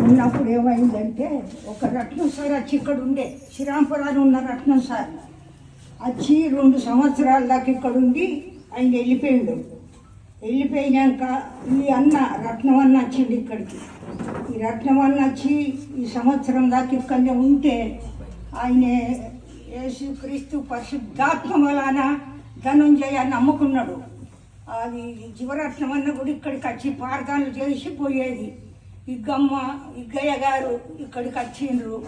ఉన్నప్పుడు ఏమైందంటే ఒక రత్నం సార్ వచ్చి ఇక్కడ ఉండే శ్రీరాంపురాలు ఉన్న రత్నం సార్ వచ్చి 2 సంవత్సరాల దాకా ఇక్కడ ఉండి ఆయన వెళ్ళిపోయినాక ఈ అన్న రత్నం అన్న వచ్చిండు ఇక్కడికి. ఈ రత్నం అన్న వచ్చి ఈ సంవత్సరం దాకా ఇక్కడనే ఉంటే ఆయన యేసుక్రీస్తు పరిశుద్ధాత్మ వలన ధనుంజయ నమ్ముకున్నాడు. అది జీవరత్నం అన్న కూడా ఇక్కడికి వచ్చి ప్రార్థనలు చేసి పోయేది. ఇగ్గయ్య గారు ఇక్కడికి వచ్చిండ్రు.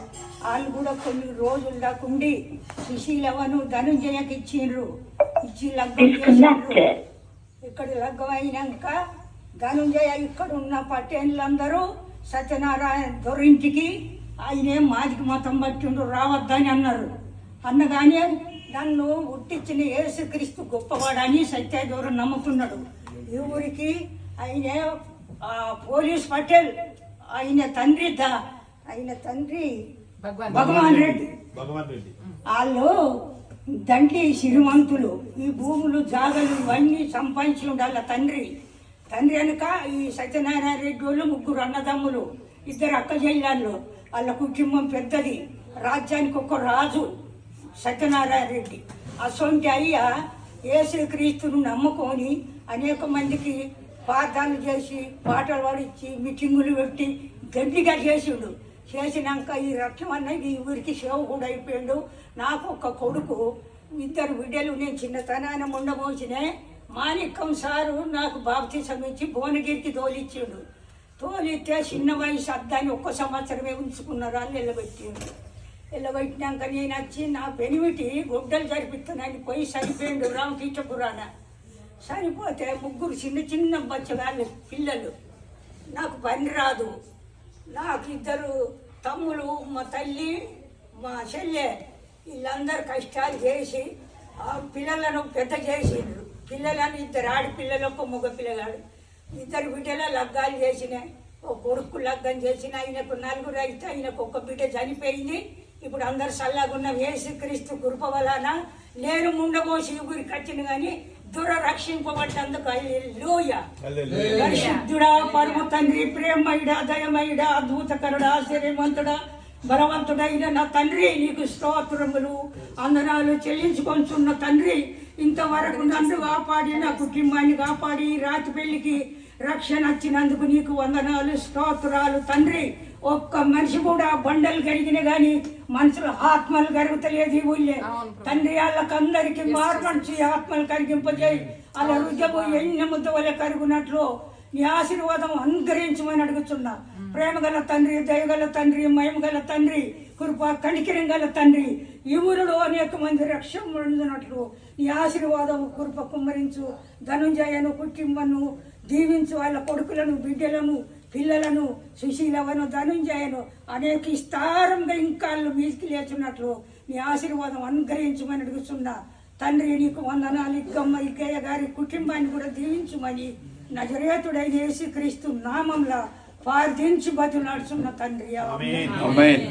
వాళ్ళు కూడా కొన్ని రోజుల దాకా ఉండి సుశీలవను ధనుంజయకి ఇచ్చిండ్రు. ఇచ్చి లగ్గం చేసిండ్రు. ఇక్కడ లగ్గం అయినాక ధనుంజయ ఇక్కడ ఉన్న పట్టేళ్ళందరూ సత్యనారాయణ దొరింటికి ఆయనే మాదికి మతం పట్టిండు రావద్దని అన్నారు. అన్నగానే నన్ను ఉట్టించిన యేసుక్రీస్తు గొప్పవాడని సత్యదూరం నమ్ముకున్నాడు. ఈ ఊరికి ఆయనే పోలీస్ పటేల్ ఆయన తండ్రి భగవాన్ రెడ్డి వాళ్ళు తండ్రి శ్రీమంతులు. ఈ భూములు జాగలు ఇవన్నీ సంపాదించి ఉండాల తండ్రి వెనుక ఈ సత్యనారాయణ రెడ్డి వాళ్ళు 3 అన్నదమ్ములు, 2 అక్క చెల్లెళ్ళు. వాళ్ళ కుటుంబం పెద్దది. రాజ్యానికి ఒక రాజు సత్యనారాయణ రెడ్డి. అసొంటి అయ్య యేసుక్రీస్తును నమ్ముకొని అనేక మందికి ప్రార్థనలు చేసి పాటలు పాడించి మీటింగులు పెట్టి గట్టిగా చేసిండు. చేసినాక ఈ రత్నం అన్నది ఈ ఊరికి సేవకుడు అయిపోయాడు. నాకు ఒక కొడుకు, 2 బిడ్డలు. నేను చిన్నతనాన ఉండబోసినే మాణిక్యం సారు నాకు బాప్తిసం ఇచ్చి భువనగిరికి తోలిచ్చిండు. తోలిస్తే చిన్న వయసు అద్దాన్ని 1 సంవత్సరమే ఉంచుకున్నారు. వాళ్ళు వెళ్ళబెట్టినాక నేను వచ్చి నా పెనిమిటి గుడ్డలు జరిపిస్తున్నాను పోయి చనిపోయిండు రామకృష్ణపురాణ. చనిపోతే 3 చిన్న బచ్చగాళ్ళు పిల్లలు. నాకు పని రాదు. నాకు 2 తమ్ములు, మా తల్లి, మా చెల్లె. వీళ్ళందరూ కష్టాలు చేసి ఆ పిల్లలను పెద్ద చేసిండ్రు. పిల్లలను 2 ఆడపిల్లలు, 1 మగ పిల్లగాడు. 2 బిడ్డల లగ్గాలు చేసినాయి. ఒక కొడుకు లగ్గం చేసిన. ఆయనకు 4 అయితే ఆయనకు 1 బిడ్డ చనిపోయింది. ఇప్పుడు అందరు చల్లగున్న యేసుక్రీస్తు కృప వలన నేను ముండబోసి ఊరికి వచ్చిన కానీ రక్షింపబడ్డందుకు హల్లెలూయా. పరిశుద్ధుడా, పరమ తండ్రి, ప్రేమయుడా, దయమయుడా, అద్భుతకరుడా, ఆశ్చర్యవంతుడా, బలవంతుడైన నా తండ్రి, నీకు స్తోత్రములు వందనాలు చెల్లించుకొంచున్న తండ్రి. ఇంతవరకు నన్ను కాపాడి నా కుటుంబాన్ని కాపాడి రాతి పెళ్లికి రక్షణ వచ్చినందుకు నీకు వందనాలు స్తోత్రాలు తండ్రి. ఒక్క మనిషి కూడా బండలు కరిగిన గాని మనుషుల ఆత్మలు కరుగుతలేదు ఈ ఊళ్ళే తండ్రి. వాళ్ళకందరికీ మార్పంచి ఆత్మలు కరిగింపజేయి. అలా రుజము ఎన్ని ముద్ద వల్ల కరుగునట్లు నీ ఆశీర్వాదం అనుగ్రహించమని అడుగుతున్నా. ప్రేమగల తండ్రి, దయగల తండ్రి, మహిమగల తండ్రి, కృప కనికరం గల తండ్రి, ఈ ఊరిలో అనేక మంది రక్షణ పొందినట్లు నీ ఆశీర్వాదం కృప కుమ్మరించు. ధనుంజయను కుటుంబను దీవించు. వాళ్ళ కొడుకులను, బిడ్డలను, పిల్లలను, సుశీలవను, ధనుంజయను అనేక విస్తారంగా ఇంకా మీదికి లేచున్నట్లు నీ ఆశీర్వాదం అనుగ్రహించమని అడుగుతున్నా తండ్రి. నీకు వందనాలు. ఇగ్గయ్య గారి కుటుంబాన్ని కూడా దీవించుమని నజరేతుడైన యేసుక్రీస్తు నామంలో ప్రార్థించి బతులాడుతున్న తండ్రి. ఆమేన్.